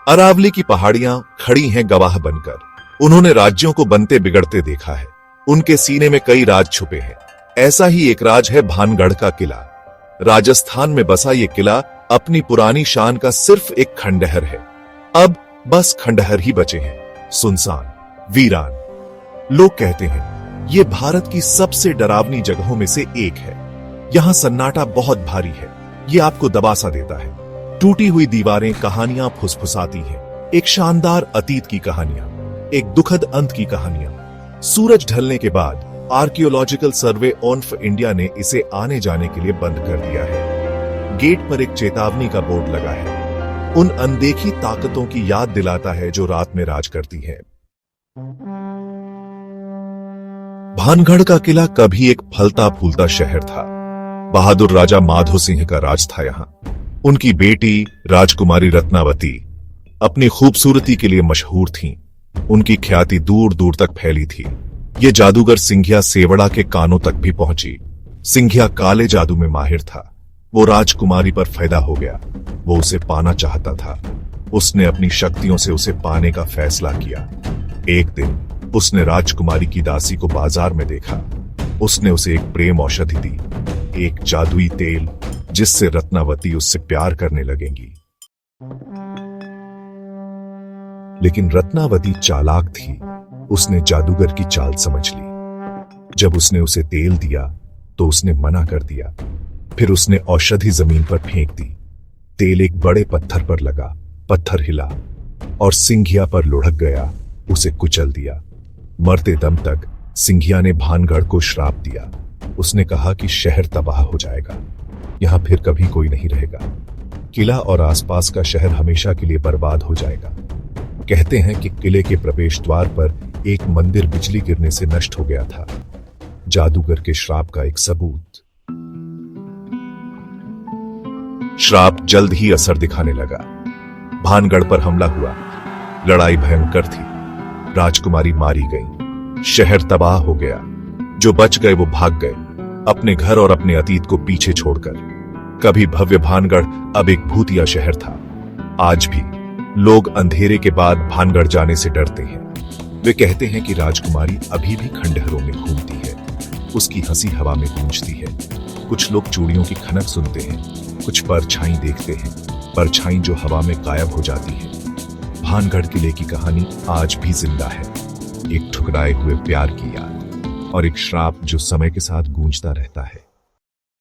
अरावली की पहाड़ियां खड़ी हैं गवाह बनकर। उन्होंने राज्यों को बनते बिगड़ते देखा है। उनके सीने में कई राज छुपे हैं। ऐसा ही एक राज है भानगढ़ का किला। राजस्थान में बसा ये किला अपनी पुरानी शान का सिर्फ एक खंडहर है। अब बस खंडहर ही बचे हैं, सुनसान, वीरान। लोग कहते हैं ये भारत की सबसे डरावनी जगहों में से एक है। यहां सन्नाटा बहुत भारी है, ये आपको दबा सा देता है। टूटी हुई दीवारें कहानियां फुसफुसाती हैं। एक शानदार अतीत की कहानियां, एक दुखद अंत की कहानियां। सूरज ढलने के बाद आर्कियोलॉजिकल सर्वे ऑफ इंडिया ने इसे आने जाने के लिए बंद कर दिया है। गेट पर एक चेतावनी का बोर्ड लगा है। उन अनदेखी ताकतों की याद दिलाता है जो रात में राज करती है। भानगढ़ का किला कभी एक फलता फूलता शहर था। बहादुर राजा माधो सिंह का राज था यहां। उनकी बेटी राजकुमारी रत्नावती अपनी खूबसूरती के लिए मशहूर थीं। उनकी ख्याति दूर दूर तक फैली थी। ये जादूगर सिंघिया सेवड़ा के कानों तक भी पहुंची। सिंघिया काले जादू में माहिर था। वो राजकुमारी पर फैदा हो गया। वो उसे पाना चाहता था। उसने अपनी शक्तियों से उसे पाने का फैसला किया। एक दिन उसने राजकुमारी की दासी को बाजार में देखा। उसने उसे एक प्रेम औषधि दी, एक जादुई तेल, जिससे रत्नावती उससे प्यार करने लगेंगी। लेकिन रत्नावती चालाक थी। उसने जादूगर की चाल समझ ली। जब उसने उसे तेल दिया तो उसने मना कर दिया। फिर उसने औषधि जमीन पर फेंक दी। तेल एक बड़े पत्थर पर लगा, पत्थर हिला और सिंघिया पर लुढ़क गया, उसे कुचल दिया। मरते दम तक सिंघिया ने भानगढ़ को श्राप दिया। उसने कहा कि शहर तबाह हो जाएगा, यहां फिर कभी कोई नहीं रहेगा। किला और आसपास का शहर हमेशा के लिए बर्बाद हो जाएगा। कहते हैं कि किले के प्रवेश द्वार पर एक मंदिर बिजली गिरने से नष्ट हो गया था, जादूगर के श्राप का एक सबूत। श्राप जल्द ही असर दिखाने लगा। भानगढ़ पर हमला हुआ। लड़ाई भयंकर थी। राजकुमारी मारी गई। शहर तबाह हो गया। जो बच गए वो भाग गए, अपने घर और अपने अतीत को पीछे छोड़कर। कभी भव्य भानगढ़ अब एक भूतिया शहर था। आज भी लोग अंधेरे के बाद भानगढ़ जाने से डरते हैं। वे कहते हैं कि राजकुमारी अभी भी खंडहरों में घूमती है। उसकी हंसी हवा में गूंजती है। कुछ लोग चूड़ियों की खनक सुनते हैं, कुछ परछाई देखते हैं, परछाई जो हवा में गायब हो जाती है। भानगढ़ किले की कहानी आज भी जिंदा है। एक ठुकराए हुए प्यार की याद और एक श्राप जो समय के साथ गूंजता रहता है।